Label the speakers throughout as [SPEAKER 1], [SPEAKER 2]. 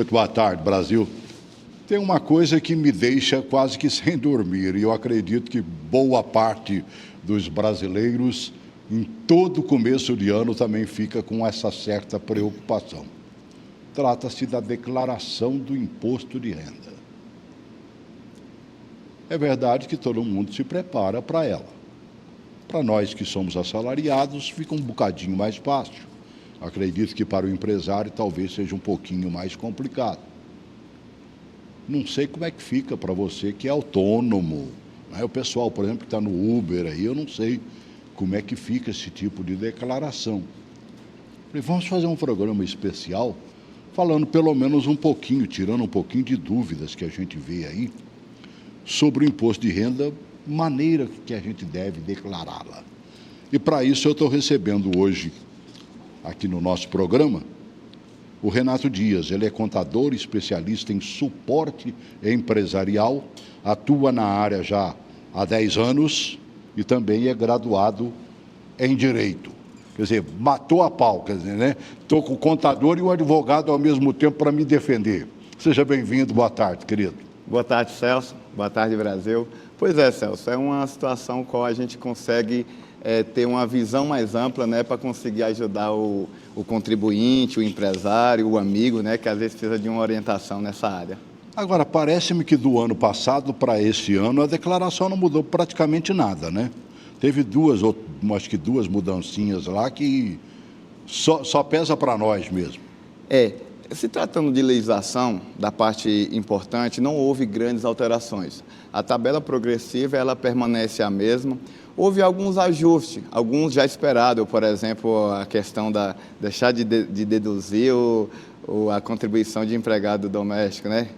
[SPEAKER 1] Muito boa tarde, Brasil. Tem uma coisa que me deixa quase que sem dormir, e eu acredito que boa parte dos brasileiros, em todo começo de ano, também fica com essa certa preocupação. Trata-se da declaração do imposto de renda. É verdade que todo mundo se prepara para ela. Para nós que somos assalariados, fica um bocadinho mais fácil. Acredito que para o empresário talvez seja um pouquinho mais complicado. Não sei como é que fica para você que é autônomo, né? O pessoal, por exemplo, que está no Uber aí, eu não sei como é que fica esse tipo de declaração. Falei, vamos fazer um programa especial falando pelo menos um pouquinho, tirando um pouquinho de dúvidas que a gente vê aí sobre o imposto de renda, maneira que a gente deve declará-la. E para isso eu estou recebendo hoje, aqui no nosso programa, o Renato Dias. Ele é contador, especialista em suporte empresarial, atua na área já há 10 anos e também é graduado em Direito. Quer dizer, matou a pau, quer dizer, né? Estou com o contador e o advogado ao mesmo tempo para me defender. Seja bem-vindo, boa tarde, querido.
[SPEAKER 2] Boa tarde, Celso. Boa tarde, Brasil. Pois é, Celso, é uma situação qual a gente consegue ter uma visão mais ampla, né, para conseguir ajudar o contribuinte, o empresário, o amigo, né, que às vezes precisa de uma orientação nessa área.
[SPEAKER 1] Agora, parece-me que do ano passado para esse ano a declaração não mudou praticamente nada, né? Teve acho que duas mudancinhas lá que só pesa para nós mesmo.
[SPEAKER 2] Se tratando de legislação, da parte importante, não houve grandes alterações. A tabela progressiva, ela permanece a mesma. Houve alguns ajustes, alguns já esperados, por exemplo, a questão da deixar de deduzir a contribuição de empregado doméstico, né?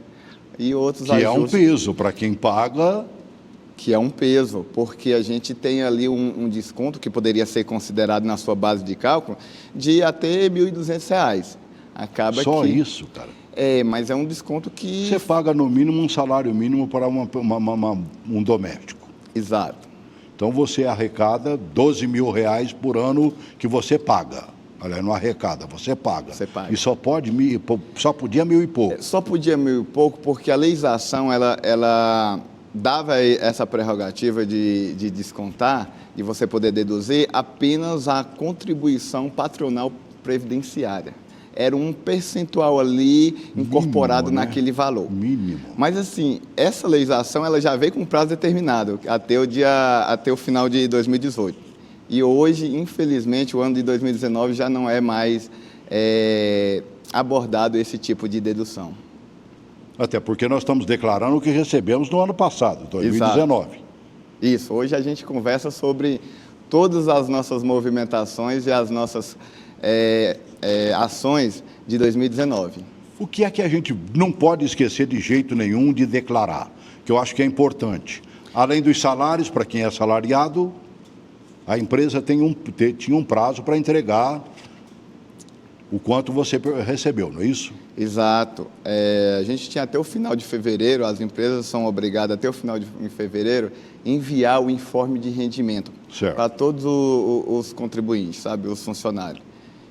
[SPEAKER 2] E outros ajustes.
[SPEAKER 1] Que é um peso para quem paga.
[SPEAKER 2] Que é um peso, porque a gente tem ali um desconto que poderia ser considerado na sua base de cálculo de até R$ 1.200. Acaba
[SPEAKER 1] Só
[SPEAKER 2] que...
[SPEAKER 1] isso, cara.
[SPEAKER 2] Mas é um desconto que...
[SPEAKER 1] Você paga no mínimo um salário mínimo para um doméstico.
[SPEAKER 2] Exato.
[SPEAKER 1] Então você arrecada R$12 mil por ano que você paga. Olha, não arrecada, você paga.
[SPEAKER 2] Você paga.
[SPEAKER 1] E só podia mil e pouco.
[SPEAKER 2] Só podia mil e pouco porque a legislação, ela dava essa prerrogativa de descontar, de você poder deduzir apenas a contribuição patronal previdenciária. Era um percentual ali incorporado mínimo, né? Naquele valor.
[SPEAKER 1] Mínimo.
[SPEAKER 2] Mas assim, essa legislação ela já veio com prazo determinado, até o final de 2018. E hoje, infelizmente, o ano de 2019 já não é mais abordado esse tipo de dedução.
[SPEAKER 1] Até porque nós estamos declarando o que recebemos no ano passado, 2019.
[SPEAKER 2] Exato. Isso, hoje a gente conversa sobre todas as nossas movimentações e as nossas ações de 2019.
[SPEAKER 1] O que é que a gente não pode esquecer de jeito nenhum de declarar, que eu acho que é importante? Além dos salários, para quem é assalariado, a empresa tinha um prazo para entregar o quanto você recebeu, não é isso?
[SPEAKER 2] Exato. A gente tinha até o final de fevereiro, as empresas são obrigadas até o final de fevereiro enviar o informe de rendimento para todos os contribuintes, sabe, os funcionários.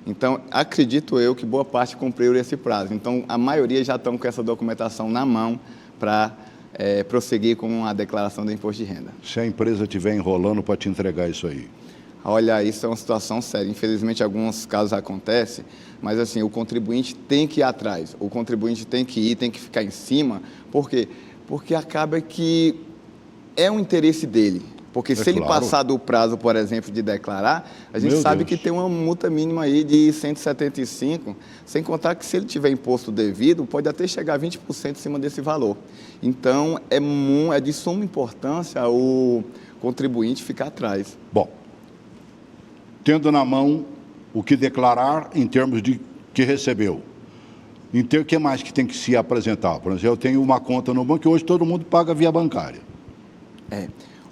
[SPEAKER 2] Então, acredito eu que boa parte cumpriu esse prazo. Então, a maioria já estão com essa documentação na mão para prosseguir com a declaração do imposto de renda.
[SPEAKER 1] Se a empresa estiver enrolando para te entregar isso aí?
[SPEAKER 2] Olha, isso é uma situação séria. Infelizmente, alguns casos acontecem, mas assim, o contribuinte tem que ir atrás, o contribuinte tem que ir, tem que ficar em cima. Por quê? Porque acaba que é um interesse dele. Porque se ele passar do prazo, por exemplo, de declarar, a gente sabe que tem uma multa mínima aí de 175, sem contar que se ele tiver imposto devido, pode até chegar a 20% em cima desse valor. Então, é de suma importância o contribuinte ficar atrás.
[SPEAKER 1] Bom, tendo na mão o que declarar em termos de que recebeu, o que mais que tem que se apresentar? Por exemplo, eu tenho uma conta no banco e hoje todo mundo paga via bancária.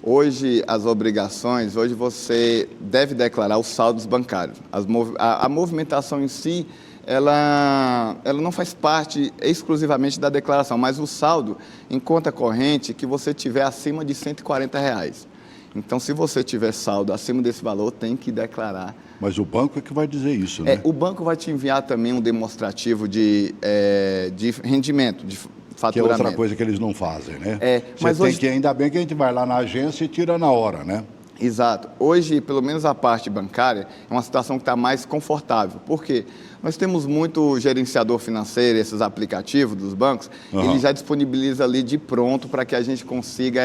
[SPEAKER 2] Hoje, as obrigações, hoje você deve declarar os saldos bancários. A movimentação em si, ela não faz parte exclusivamente da declaração, mas o saldo em conta corrente que você tiver acima de R$ 140. Então, se você tiver saldo acima desse valor, tem que declarar.
[SPEAKER 1] Mas o banco é que vai dizer isso, né?
[SPEAKER 2] O banco vai te enviar também um demonstrativo de rendimento, de faturamento.
[SPEAKER 1] Que é outra coisa que eles não fazem, né?
[SPEAKER 2] Mas
[SPEAKER 1] Você tem
[SPEAKER 2] hoje...
[SPEAKER 1] que, ainda bem que a gente vai lá na agência e tira na hora, né?
[SPEAKER 2] Exato. Hoje, pelo menos a parte bancária, é uma situação que está mais confortável. Por quê? Nós temos muito gerenciador financeiro, esses aplicativos dos bancos, ele já disponibiliza ali de pronto para que a gente consiga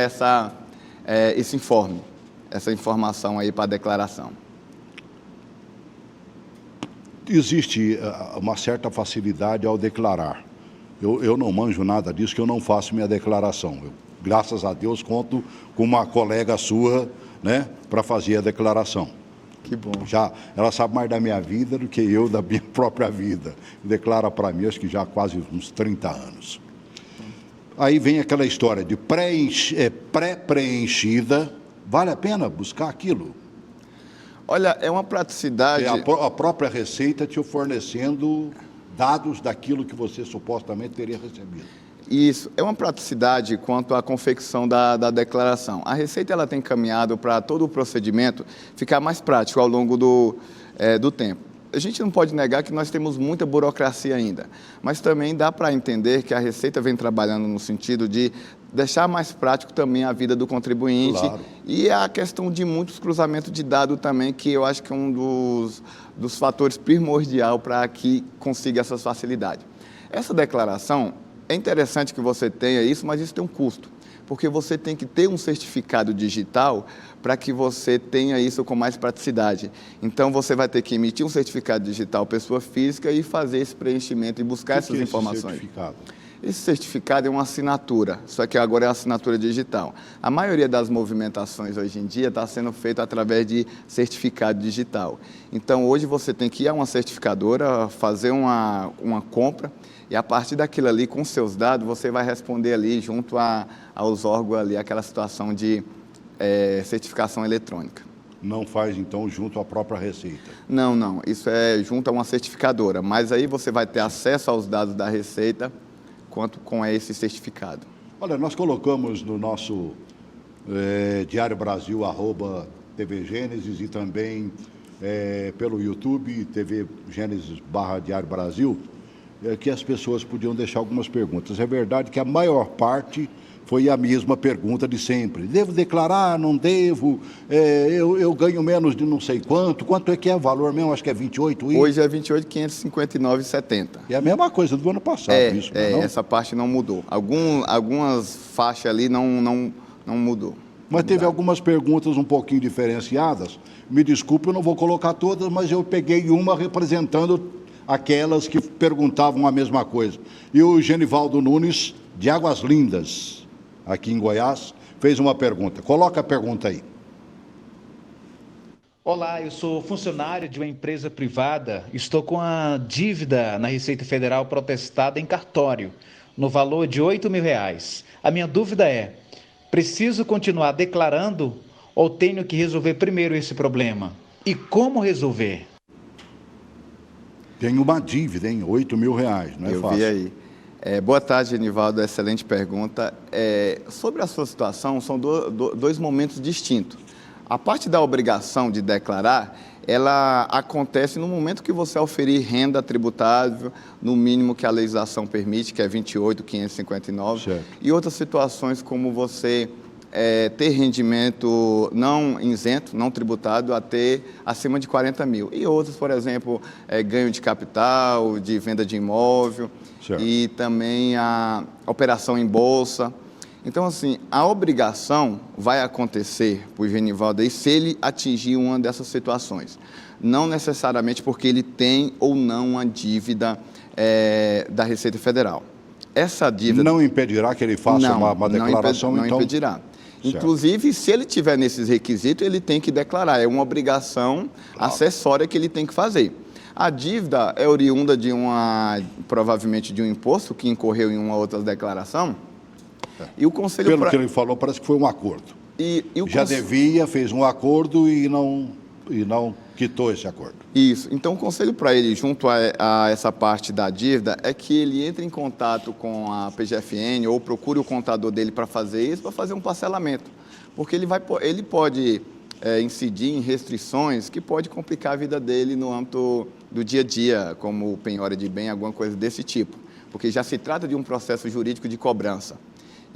[SPEAKER 2] esse informe, essa informação aí para a declaração.
[SPEAKER 1] Existe uma certa facilidade ao declarar. Eu não manjo nada disso, que eu não faço minha declaração. Eu, graças a Deus, conto com uma colega sua, né, para fazer a declaração.
[SPEAKER 2] Que bom.
[SPEAKER 1] Já, ela sabe mais da minha vida do que eu da minha própria vida. Declara para mim, acho que já há quase uns 30 anos. Aí vem aquela história de pré-preenchida. Vale a pena buscar aquilo?
[SPEAKER 2] Olha, é uma praticidade...
[SPEAKER 1] É a própria Receita te fornecendo dados daquilo que você supostamente teria recebido.
[SPEAKER 2] Isso, é uma praticidade quanto à confecção da declaração. A Receita ela tem caminhado para todo o procedimento ficar mais prático ao longo do tempo. A gente não pode negar que nós temos muita burocracia ainda, mas também dá para entender que a Receita vem trabalhando no sentido de deixar mais prático também a vida do contribuinte.
[SPEAKER 1] Claro.
[SPEAKER 2] E a questão de muitos cruzamentos de dados também, que eu acho que é um dos fatores primordial para que consiga essas facilidades. Essa declaração, é interessante que você tenha isso, mas isso tem um custo, porque você tem que ter um certificado digital para que você tenha isso com mais praticidade. Então, você vai ter que emitir um certificado digital pessoa física e fazer esse preenchimento e buscar essas informações.
[SPEAKER 1] Certificado?
[SPEAKER 2] Esse certificado é uma assinatura, só que agora é uma assinatura digital. A maioria das movimentações hoje em dia está sendo feita através de certificado digital. Então, hoje você tem que ir a uma certificadora, fazer uma compra, e a partir daquilo ali, com seus dados, você vai responder ali junto aos órgãos ali, aquela situação de certificação eletrônica.
[SPEAKER 1] Não faz, então, junto à própria Receita?
[SPEAKER 2] Não. Isso é junto a uma certificadora. Mas aí você vai ter acesso aos dados da Receita, quanto com esse certificado.
[SPEAKER 1] Olha, nós colocamos no nosso Diário Brasil, @TV Gênesis, e também pelo YouTube, TV Gênesis /Diário Brasil, que as pessoas podiam deixar algumas perguntas. É verdade que a maior parte foi a mesma pergunta de sempre. Devo declarar? Não devo? Eu ganho menos de não sei quanto. Quanto é que é o valor mesmo? Acho que é 28 isso.
[SPEAKER 2] Hoje é 28.559,70.
[SPEAKER 1] É a mesma coisa do ano passado, isso, não?
[SPEAKER 2] Essa parte não mudou. Algumas faixas ali não mudou.
[SPEAKER 1] Mas teve algumas perguntas um pouquinho diferenciadas. Me desculpe, eu não vou colocar todas, mas eu peguei uma representando aquelas que perguntavam a mesma coisa. E o Genivaldo Nunes, de Águas Lindas, aqui em Goiás, fez uma pergunta. Coloca a pergunta aí.
[SPEAKER 3] Olá, eu sou funcionário de uma empresa privada. Estou com a dívida na Receita Federal protestada em cartório, no valor de R$8.000. A minha dúvida é, preciso continuar declarando ou tenho que resolver primeiro esse problema? E como resolver?
[SPEAKER 1] Tem uma dívida, hein? R$8.000, não é
[SPEAKER 2] eu
[SPEAKER 1] fácil.
[SPEAKER 2] Vi aí. Boa tarde, Genivaldo, excelente pergunta. Sobre a sua situação, são dois momentos distintos. A parte da obrigação de declarar, ela acontece no momento que você oferir renda tributável, no mínimo que a legislação permite, que é 28.559,
[SPEAKER 1] certo.
[SPEAKER 2] E outras situações como você ter rendimento não isento, não tributado, a ter acima de 40 mil. E outras, por exemplo, ganho de capital, de venda de imóvel, certo. E também a operação em bolsa. Então, assim, a obrigação vai acontecer para o Genivaldo aí se ele atingir uma dessas situações. Não necessariamente porque ele tem ou não uma dívida da Receita Federal. Essa dívida...
[SPEAKER 1] Não impedirá que ele faça uma declaração,
[SPEAKER 2] não impedirá. Certo. Inclusive, se ele tiver nesses requisitos, ele tem que declarar. É uma obrigação acessória que ele tem que fazer. A dívida é oriunda de provavelmente de um imposto que incorreu em uma outra declaração. E o Conselho...
[SPEAKER 1] Pelo que ele falou, parece que foi um acordo. Já devia, fez um acordo e não não quitou esse acordo.
[SPEAKER 2] Isso. Então, o conselho para ele, junto a essa parte da dívida, é que ele entre em contato com a PGFN ou procure o contador dele para fazer isso, para fazer um parcelamento. Porque ele pode incidir em restrições que pode complicar a vida dele no âmbito do dia a dia, como penhora de bem, alguma coisa desse tipo. Porque já se trata de um processo jurídico de cobrança.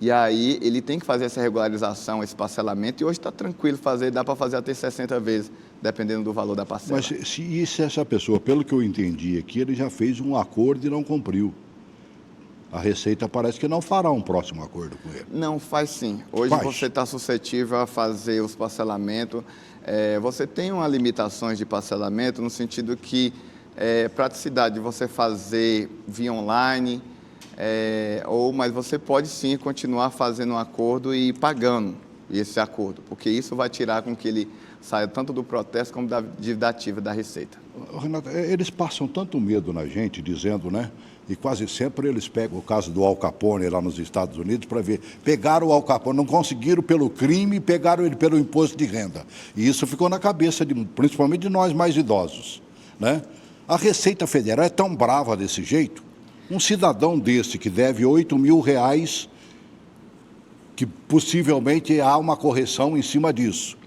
[SPEAKER 2] E aí ele tem que fazer essa regularização, esse parcelamento, e hoje está tranquilo dá para fazer até 60 vezes, dependendo do valor da parcela.
[SPEAKER 1] Mas se essa pessoa, pelo que eu entendi aqui, ele já fez um acordo e não cumpriu. A Receita parece que não fará um próximo acordo com ele.
[SPEAKER 2] Não, faz sim. Hoje você está suscetível a fazer os parcelamentos. Você tem uma limitações de parcelamento no sentido que praticidade de você fazer via online, mas você pode sim continuar fazendo um acordo e pagando esse acordo, porque isso vai tirar com que ele saia tanto do protesto como da dívida ativa da Receita.
[SPEAKER 1] Renato, eles passam tanto medo na gente, dizendo, né? E quase sempre eles pegam o caso do Al Capone lá nos Estados Unidos para ver. Pegaram o Al Capone, não conseguiram pelo crime, pegaram ele pelo imposto de renda. E isso ficou na cabeça, principalmente de nós mais idosos, né? A Receita Federal é tão brava desse jeito. Um cidadão desse que deve R$8.000, que possivelmente há uma correção em cima disso.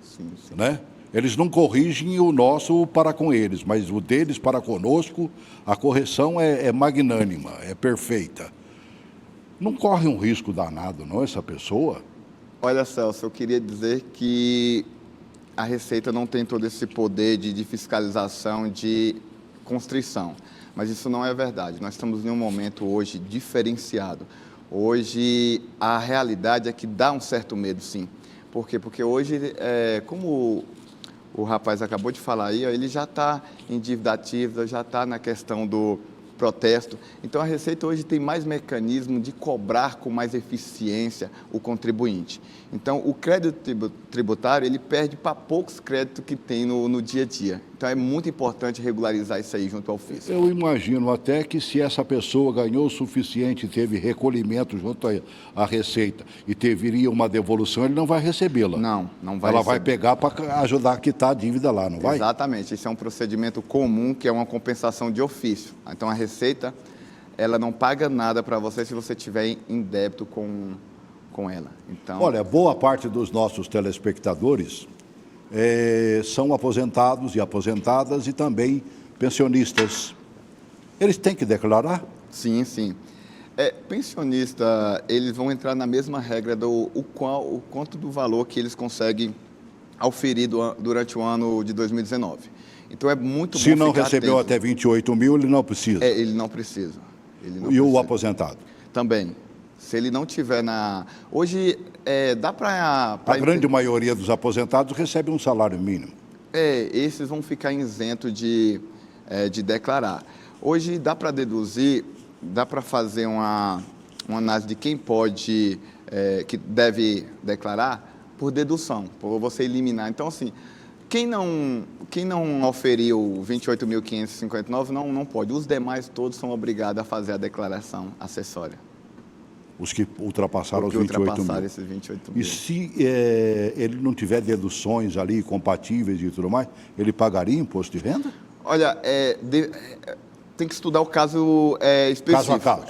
[SPEAKER 2] Sim.
[SPEAKER 1] Né? Eles não corrigem o nosso para com eles, mas o deles para conosco, a correção é magnânima, é perfeita. Não corre um risco danado, não, essa pessoa?
[SPEAKER 2] Olha, Celso, eu queria dizer que a Receita não tem todo esse poder de fiscalização, de constrição. Mas isso não é verdade. Nós estamos em um momento hoje diferenciado. Hoje, a realidade é que dá um certo medo, sim. Por quê? Porque hoje, como o rapaz acabou de falar aí, ele já está em dívida ativa, já está na questão do protesto. Então, a Receita hoje tem mais mecanismo de cobrar com mais eficiência o contribuinte. Então, o crédito tributário, ele perde para poucos créditos que tem no dia a dia. Então, é muito importante regularizar isso aí junto ao fisco.
[SPEAKER 1] Eu imagino até que se essa pessoa ganhou o suficiente, teve recolhimento junto à Receita e teria uma devolução, ele não vai recebê-la.
[SPEAKER 2] Não vai
[SPEAKER 1] Ela
[SPEAKER 2] receber.
[SPEAKER 1] vai pegar para ajudar a quitar a dívida lá, não vai?
[SPEAKER 2] Exatamente. Esse é um procedimento comum, que é uma compensação de ofício. Então, a Receita, ela não paga nada para você se você estiver em débito com ela. Então,
[SPEAKER 1] olha, boa parte dos nossos telespectadores são aposentados e aposentadas e também pensionistas. Eles têm que declarar?
[SPEAKER 2] sim. Pensionista, eles vão entrar na mesma regra do quanto do valor que eles conseguem auferir durante o ano de 2019. Então, é muito bom
[SPEAKER 1] Se não
[SPEAKER 2] ficar
[SPEAKER 1] recebeu
[SPEAKER 2] atento.
[SPEAKER 1] até 28 mil, ele não precisa.
[SPEAKER 2] Ele não precisa.
[SPEAKER 1] O aposentado?
[SPEAKER 2] Também. Se ele não tiver na... Hoje, dá para...
[SPEAKER 1] A grande maioria dos aposentados recebe um salário mínimo.
[SPEAKER 2] Esses vão ficar isentos de declarar. Hoje, dá para deduzir, dá para fazer uma análise de quem pode, que deve declarar, por dedução, por você eliminar. Então, assim, quem não oferiu 28.559 não pode. Os demais todos são obrigados a fazer a declaração acessória.
[SPEAKER 1] Os que ultrapassaram os 28
[SPEAKER 2] ultrapassaram
[SPEAKER 1] mil.
[SPEAKER 2] esses 28 mil.
[SPEAKER 1] E se ele não tiver deduções ali compatíveis e tudo mais, ele pagaria imposto de renda?
[SPEAKER 2] Olha, tem que estudar o caso específico.
[SPEAKER 1] Caso a caso.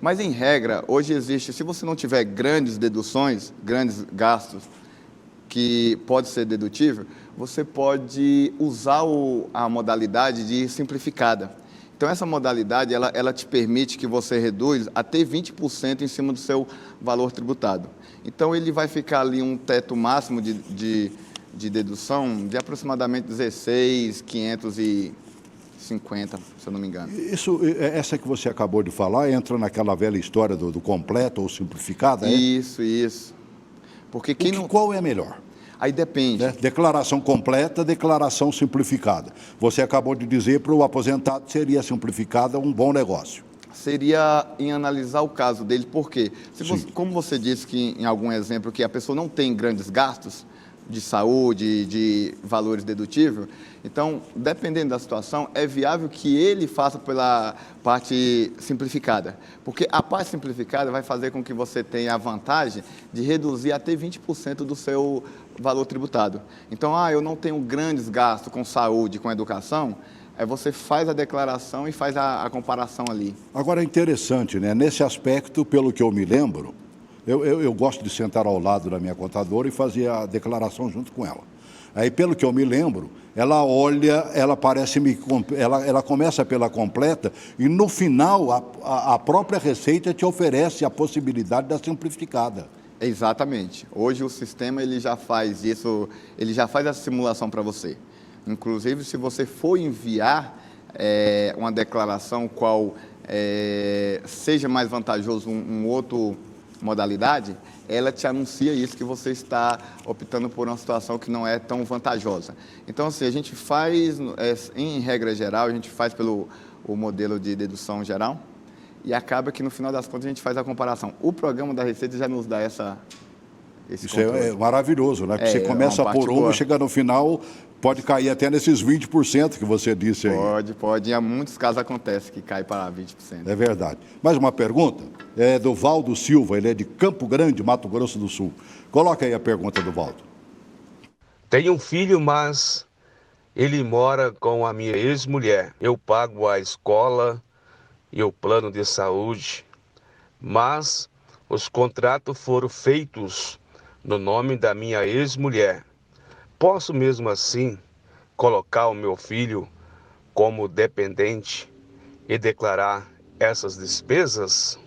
[SPEAKER 2] Mas, em regra, hoje existe, se você não tiver grandes deduções, grandes gastos, que pode ser dedutível, você pode usar a modalidade de simplificada. Então, essa modalidade, ela te permite que você reduz até 20% em cima do seu valor tributado. Então, ele vai ficar ali um teto máximo de dedução de aproximadamente 16.550, se eu não me engano.
[SPEAKER 1] Essa que você acabou de falar entra naquela velha história do completo ou simplificada?
[SPEAKER 2] Isso. Porque
[SPEAKER 1] qual é melhor?
[SPEAKER 2] Aí depende.
[SPEAKER 1] Né? Declaração completa, declaração simplificada. Você acabou de dizer para o aposentado seria simplificada um bom negócio.
[SPEAKER 2] Seria em analisar o caso dele, por quê? Como você disse que em algum exemplo que a pessoa não tem grandes gastos de saúde, de valores dedutíveis, então, dependendo da situação, é viável que ele faça pela parte simplificada. Porque a parte simplificada vai fazer com que você tenha a vantagem de reduzir até 20% do seu valor tributado. Então, eu não tenho grandes gastos com saúde, com educação, você faz a declaração e faz a comparação ali.
[SPEAKER 1] Agora é interessante, né? Nesse aspecto, pelo que eu me lembro, eu gosto de sentar ao lado da minha contadora e fazer a declaração junto com ela. Aí, pelo que eu me lembro, ela olha, ela começa pela completa e no final a própria Receita te oferece a possibilidade da simplificada.
[SPEAKER 2] Exatamente. Hoje o sistema ele já faz isso, ele já faz a simulação para você. Inclusive, se você for enviar uma declaração qual seja mais vantajoso um outro modalidade, ela te anuncia isso, que você está optando por uma situação que não é tão vantajosa. Então, assim, a gente faz, em regra geral, a gente faz pelo o modelo de dedução geral e acaba que, no final das contas, a gente faz a comparação. O programa da Receita já nos dá esse
[SPEAKER 1] Isso
[SPEAKER 2] controle.
[SPEAKER 1] é maravilhoso, né? Porque você começa por um e chega no final, pode cair até nesses 20% que você disse aí.
[SPEAKER 2] Pode. Em muitos casos acontece que cai para 20%.
[SPEAKER 1] É verdade. Mais uma pergunta? É do Valdo Silva, ele é de Campo Grande, Mato Grosso do Sul. Coloca aí a pergunta do Valdo.
[SPEAKER 4] Tenho um filho, mas ele mora com a minha ex-mulher. Eu pago a escola e o plano de saúde, mas os contratos foram feitos no nome da minha ex-mulher. Posso mesmo assim colocar o meu filho como dependente e declarar essas despesas?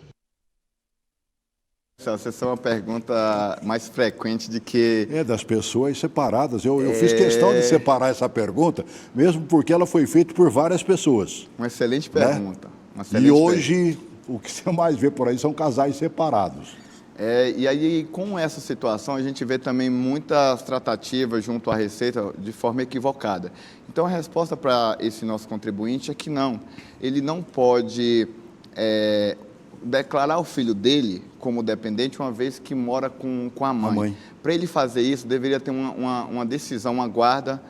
[SPEAKER 2] Essa é uma pergunta mais frequente de que...
[SPEAKER 1] Das pessoas separadas. Eu fiz questão de separar essa pergunta, mesmo porque ela foi feita por várias pessoas.
[SPEAKER 2] Uma excelente pergunta.
[SPEAKER 1] Né? E hoje, o que você mais vê por aí são casais separados.
[SPEAKER 2] E aí, com essa situação, a gente vê também muitas tratativas junto à Receita de forma equivocada. Então, a resposta para esse nosso contribuinte é que não. Ele não pode declarar o filho dele como dependente, uma vez que mora com a mãe. Para ele fazer isso, deveria ter uma decisão, uma guarda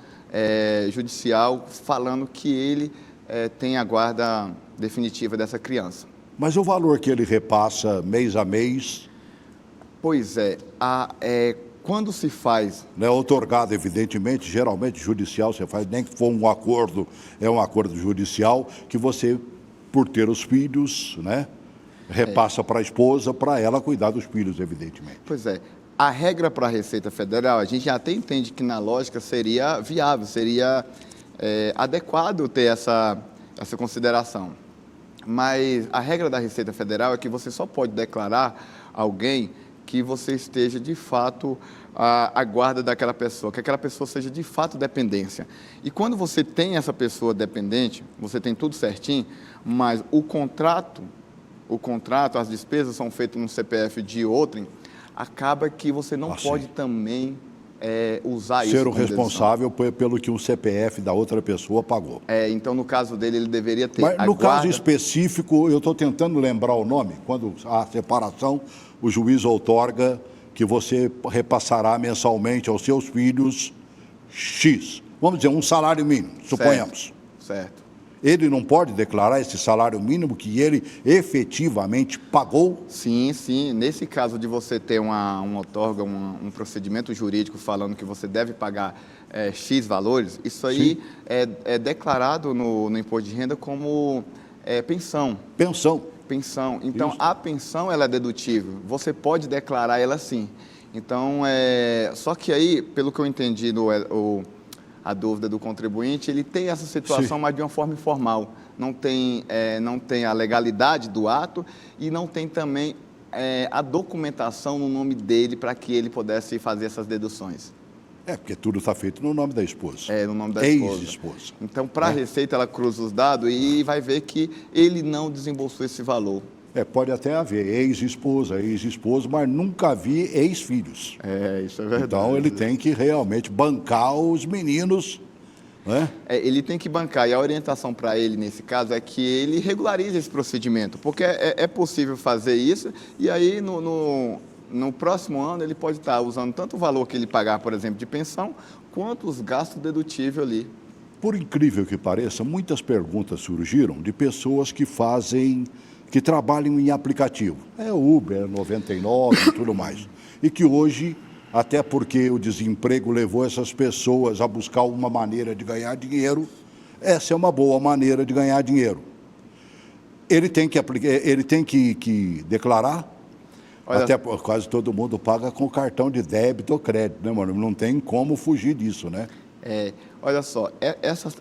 [SPEAKER 2] judicial falando que ele tem a guarda definitiva dessa criança.
[SPEAKER 1] Mas o valor que ele repassa mês a mês...
[SPEAKER 2] Pois quando se faz...
[SPEAKER 1] Não é outorgado, evidentemente, geralmente judicial, você faz, nem que for um acordo, é um acordo judicial, que você, por ter os filhos, né, repassa para a esposa, para ela cuidar dos filhos, evidentemente.
[SPEAKER 2] Pois é. A regra para a Receita Federal, a gente até entende que na lógica seria viável, seria adequado ter essa consideração. Mas a regra da Receita Federal é que você só pode declarar alguém que você esteja, de fato, à guarda daquela pessoa, que aquela pessoa seja, de fato, dependência. E quando você tem essa pessoa dependente, você tem tudo certinho, mas o contrato, as despesas são feitas no CPF de outrem, acaba que você não pode também usar isso.
[SPEAKER 1] Ser o responsável pelo que o CPF da outra pessoa pagou.
[SPEAKER 2] Então, no caso dele, ele deveria ter
[SPEAKER 1] Mas, no caso específico, eu estou tentando lembrar o nome, quando há separação, o juiz outorga que você repassará mensalmente aos seus filhos X. Vamos dizer, um salário mínimo, suponhamos.
[SPEAKER 2] Certo.
[SPEAKER 1] Ele não pode declarar esse salário mínimo que ele efetivamente pagou?
[SPEAKER 2] Sim. Nesse caso de você ter um outorga, um procedimento jurídico falando que você deve pagar X valores, isso aí é declarado no imposto de renda como pensão. Pensão. Então, isso. A pensão ela é dedutível. Você pode declarar ela sim. Então, só que aí, pelo que eu entendi a dúvida do contribuinte, ele tem essa situação, mas de uma forma informal. Não tem a legalidade do ato e não tem também a documentação no nome dele para que ele pudesse fazer essas deduções.
[SPEAKER 1] Porque tudo está feito no nome da esposa.
[SPEAKER 2] No nome da esposa.
[SPEAKER 1] Ex-esposa.
[SPEAKER 2] Então, para a Receita, ela cruza os dados e vai ver que ele não desembolsou esse valor.
[SPEAKER 1] Pode até haver ex-esposa, mas nunca vi ex-filhos.
[SPEAKER 2] Isso é verdade.
[SPEAKER 1] Então, ele tem que realmente bancar os meninos, né?
[SPEAKER 2] Ele tem que bancar, e a orientação para ele, nesse caso, é que ele regularize esse procedimento, porque é possível fazer isso, e aí, no próximo ano, ele pode estar usando tanto o valor que ele pagar, por exemplo, de pensão, quanto os gastos dedutíveis ali.
[SPEAKER 1] Por incrível que pareça, muitas perguntas surgiram de pessoas que trabalham em aplicativo. Uber, 99 e tudo mais. E que hoje até porque o desemprego levou essas pessoas a buscar uma maneira de ganhar dinheiro. Essa é uma boa maneira de ganhar dinheiro. Ele tem que aplicar, ele tem que declarar.
[SPEAKER 2] Olha,
[SPEAKER 1] Até quase todo mundo paga com cartão de débito ou crédito, né, mano? Não tem como fugir disso, né?
[SPEAKER 2] olha só,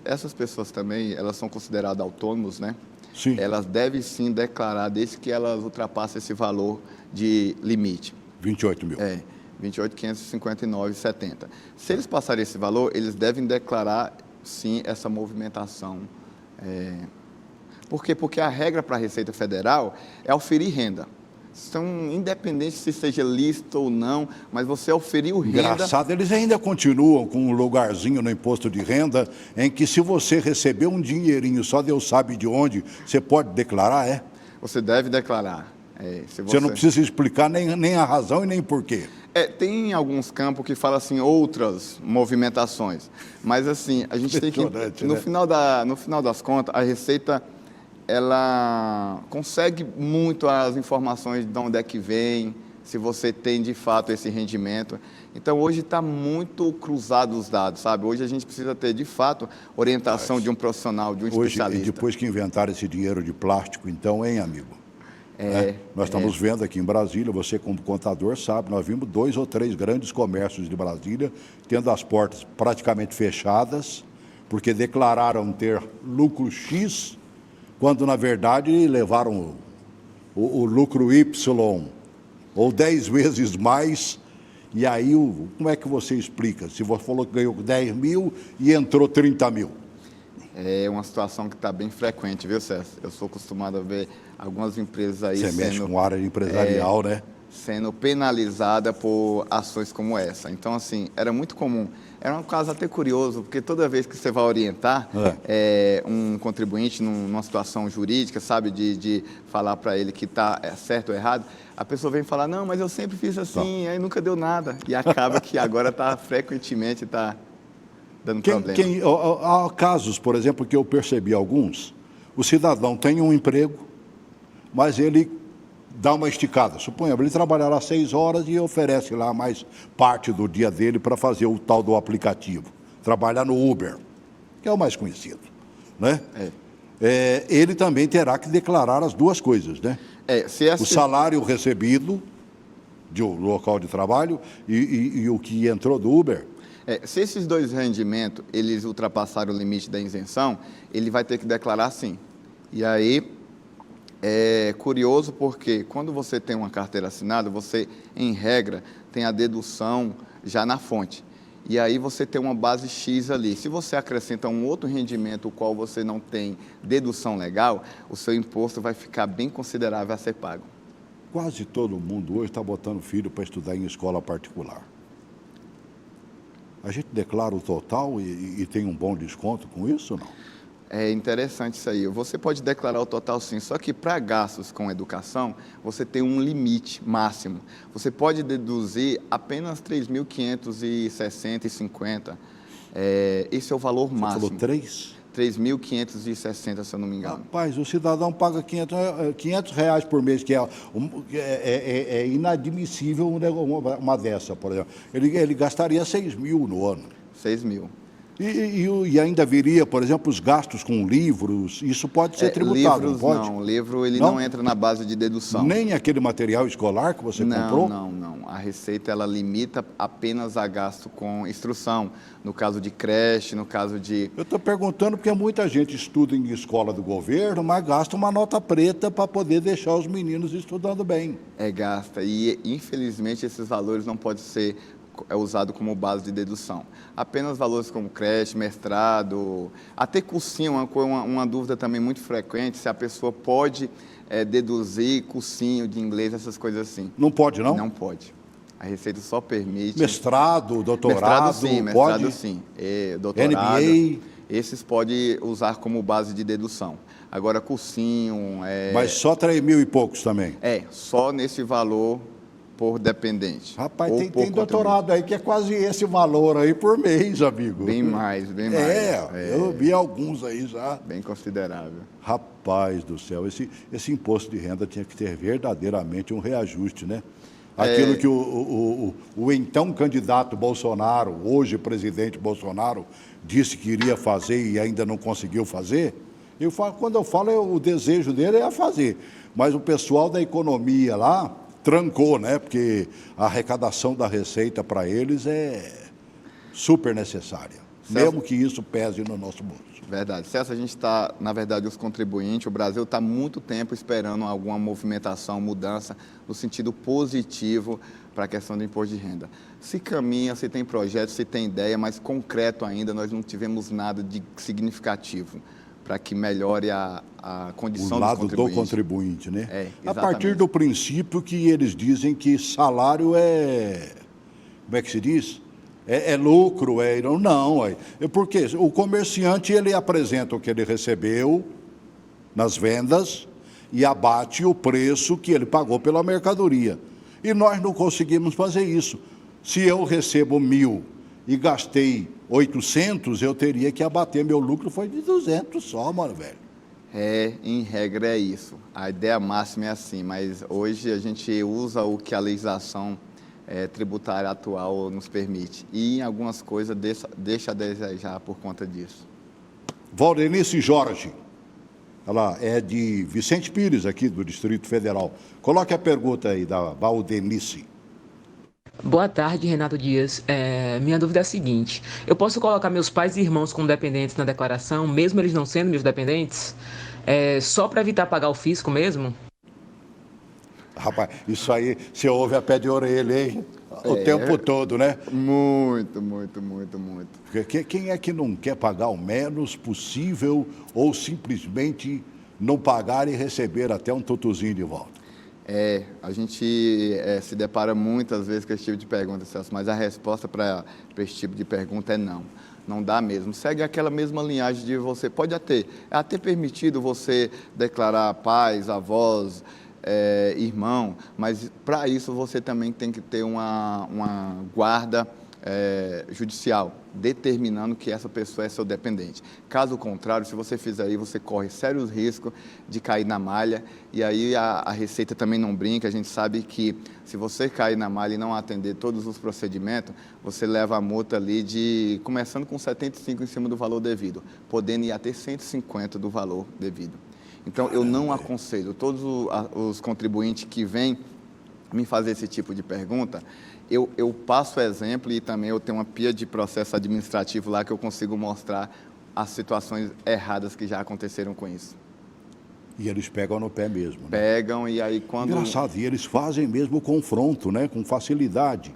[SPEAKER 2] essas pessoas também, elas são consideradas autônomos, né?
[SPEAKER 1] Sim.
[SPEAKER 2] Elas devem sim declarar, desde que elas ultrapassem esse valor de limite.
[SPEAKER 1] 28 mil.
[SPEAKER 2] 28.559,70. Se eles passarem esse valor, eles devem declarar sim essa movimentação. Por quê? Porque a regra para a Receita Federal é oferir renda. Então, independente se seja lícito ou não, mas você oferiu renda...
[SPEAKER 1] Engraçado, eles ainda continuam com um lugarzinho no imposto de renda em que se você receber um dinheirinho, só Deus sabe de onde, você pode declarar,
[SPEAKER 2] Você deve declarar.
[SPEAKER 1] Você não precisa explicar nem a razão e nem porquê.
[SPEAKER 2] Tem alguns campos que falam assim, outras movimentações, mas assim, a gente tem que... No final das contas, a Receita... ela consegue muito as informações de onde é que vem, se você tem de fato esse rendimento. Então, hoje está muito cruzado os dados, sabe? Hoje a gente precisa ter, de fato, orientação de um profissional, de um especialista.
[SPEAKER 1] E depois que inventaram esse dinheiro de plástico, então, hein, amigo? Nós estamos vendo aqui em Brasília, você como contador sabe, nós vimos 2 ou 3 grandes comércios de Brasília tendo as portas praticamente fechadas, porque declararam ter lucro X, quando, na verdade, levaram o lucro Y, ou 10 vezes mais, e aí, como é que você explica? Se você falou que ganhou 10 mil e entrou 30 mil.
[SPEAKER 2] É uma situação que está bem frequente, viu, César? Eu sou acostumado a ver algumas empresas aí
[SPEAKER 1] Você mexe com área empresarial, né?
[SPEAKER 2] Sendo penalizada por ações como essa. Então, assim, era muito comum. Era um caso até curioso, porque toda vez que você vai orientar um contribuinte numa situação jurídica, sabe, de falar para ele que está certo ou errado, a pessoa vem falar, não, mas eu sempre fiz assim, aí nunca deu nada. E acaba que agora frequentemente está dando problema.
[SPEAKER 1] Há casos, por exemplo, que eu percebi alguns, o cidadão tem um emprego, mas ele dá uma esticada. Suponha, ele trabalha lá 6 horas e oferece lá mais parte do dia dele para fazer o tal do aplicativo. Trabalhar no Uber, que é o mais conhecido, né? Ele também terá que declarar as duas coisas, né? O salário recebido do local de trabalho e o que entrou do Uber.
[SPEAKER 2] Se esses 2 rendimentos, eles ultrapassaram o limite da isenção, ele vai ter que declarar sim. E aí... é curioso porque quando você tem uma carteira assinada, você, em regra, tem a dedução já na fonte. E aí você tem uma base X ali. Se você acrescenta um outro rendimento, o qual você não tem dedução legal, o seu imposto vai ficar bem considerável a ser pago.
[SPEAKER 1] Quase todo mundo hoje está botando filho para estudar em escola particular. A gente declara o total e tem um bom desconto com isso ou não?
[SPEAKER 2] É interessante isso aí. Você pode declarar o total sim, só que para gastos com educação, você tem um limite máximo. Você pode deduzir apenas 3.560,50. Esse é o valor máximo.
[SPEAKER 1] Você falou 3?
[SPEAKER 2] 3.560, se eu não me engano.
[SPEAKER 1] Rapaz, o cidadão paga R$500 por mês, que é inadmissível uma dessa, por exemplo. Ele gastaria 6 mil no ano.
[SPEAKER 2] 6 mil.
[SPEAKER 1] E ainda viria, por exemplo, os gastos com livros, isso pode ser tributado,
[SPEAKER 2] livros,
[SPEAKER 1] não pode?
[SPEAKER 2] Não, livro ele não entra na base de dedução.
[SPEAKER 1] Nem aquele material escolar que você comprou?
[SPEAKER 2] Não. A Receita, ela limita apenas a gasto com instrução, no caso de creche, no caso de...
[SPEAKER 1] Eu estou perguntando porque muita gente estuda em escola do governo, mas gasta uma nota preta para poder deixar os meninos estudando bem.
[SPEAKER 2] Gasta. E, infelizmente, esses valores não podem ser usado como base de dedução. Apenas valores como creche, mestrado, até cursinho, uma dúvida também muito frequente, se a pessoa pode deduzir cursinho de inglês, essas coisas assim.
[SPEAKER 1] Não pode, não?
[SPEAKER 2] Não pode. A Receita só permite...
[SPEAKER 1] Mestrado, doutorado,
[SPEAKER 2] mestrado sim. Doutorado,
[SPEAKER 1] MBA...
[SPEAKER 2] esses pode usar como base de dedução. Agora, cursinho...
[SPEAKER 1] Mas só 3 mil e poucos também?
[SPEAKER 2] Só nesse valor... por dependente.
[SPEAKER 1] Rapaz, tem doutorado aí que é quase esse valor aí por mês, amigo.
[SPEAKER 2] Bem mais.
[SPEAKER 1] Eu vi alguns aí já.
[SPEAKER 2] Bem considerável.
[SPEAKER 1] Rapaz do céu, esse imposto de renda tinha que ter verdadeiramente um reajuste, né? Aquilo que o então candidato Bolsonaro, hoje presidente Bolsonaro, disse que iria fazer e ainda não conseguiu fazer. Quando eu falo, o desejo dele é fazer. Mas o pessoal da economia lá trancou, né? Porque a arrecadação da receita para eles é super necessária, mesmo que isso pese no nosso bolso.
[SPEAKER 2] Verdade. Celso, a gente está, na verdade, os contribuintes, o Brasil está há muito tempo esperando alguma movimentação, mudança, no sentido positivo para a questão do imposto de renda. Se caminha, se tem projeto, se tem ideia, mas concreto ainda, nós não tivemos nada de significativo para que melhore a condição
[SPEAKER 1] do contribuinte, né?
[SPEAKER 2] Exatamente.
[SPEAKER 1] A partir do princípio que eles dizem que salário é... Como é que se diz? É lucro, não. Porque o comerciante, ele apresenta o que ele recebeu nas vendas e abate o preço que ele pagou pela mercadoria. E nós não conseguimos fazer isso. Se eu recebo 1.000 e gastei 800, eu teria que abater. Meu lucro foi de 200 só, mano, velho.
[SPEAKER 2] Em regra é isso. A ideia máxima é assim, mas hoje a gente usa o que a legislação tributária atual nos permite. E em algumas coisas deixa a desejar por conta disso.
[SPEAKER 1] Valdenice Jorge, ela é de Vicente Pires, aqui do Distrito Federal. Coloque a pergunta aí da Valdenice.
[SPEAKER 5] Boa tarde, Renato Dias. Minha dúvida é a seguinte: eu posso colocar meus pais e irmãos como dependentes na declaração, mesmo eles não sendo meus dependentes? Só para evitar pagar o fisco mesmo?
[SPEAKER 1] Rapaz, isso aí, você ouve a pé de orelha, hein? O tempo todo, né?
[SPEAKER 2] Muito.
[SPEAKER 1] Quem é que não quer pagar o menos possível ou simplesmente não pagar e receber até um tutuzinho de volta?
[SPEAKER 2] A gente se depara muitas vezes com esse tipo de pergunta, Celso, mas a resposta para esse tipo de pergunta é não. Não dá mesmo. Segue aquela mesma linhagem de você. Pode até permitido você declarar pais, avós, irmão, mas para isso você também tem que ter uma guarda judicial, determinando que essa pessoa é seu dependente. Caso contrário, se você fizer isso, você corre sérios riscos de cair na malha, e aí a Receita também não brinca. A gente sabe que se você cair na malha e não atender todos os procedimentos, você leva a multa ali começando com 75 em cima do valor devido, podendo ir até 150 do valor devido. Então, eu não aconselho todos os contribuintes que vêm me fazer esse tipo de pergunta. Eu passo exemplo e também eu tenho uma pia de processo administrativo lá que eu consigo mostrar as situações erradas que já aconteceram com isso.
[SPEAKER 1] E eles pegam no pé mesmo, né?
[SPEAKER 2] Pegam, e aí quando...
[SPEAKER 1] Engraçado, e eles fazem mesmo o confronto, né? Com facilidade.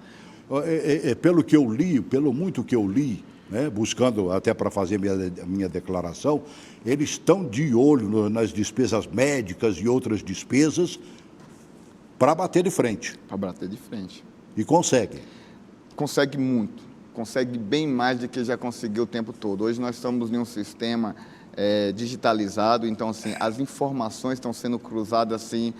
[SPEAKER 1] Pelo que eu li, pelo muito que eu li, né, buscando até para fazer minha declaração, eles estão de olho nas despesas médicas e outras despesas para bater de frente.
[SPEAKER 2] Para bater de frente.
[SPEAKER 1] E consegue.
[SPEAKER 2] Consegue muito. Consegue bem mais do que já conseguiu o tempo todo. Hoje nós estamos em um sistema digitalizado, então assim, as informações estão sendo cruzadas assim,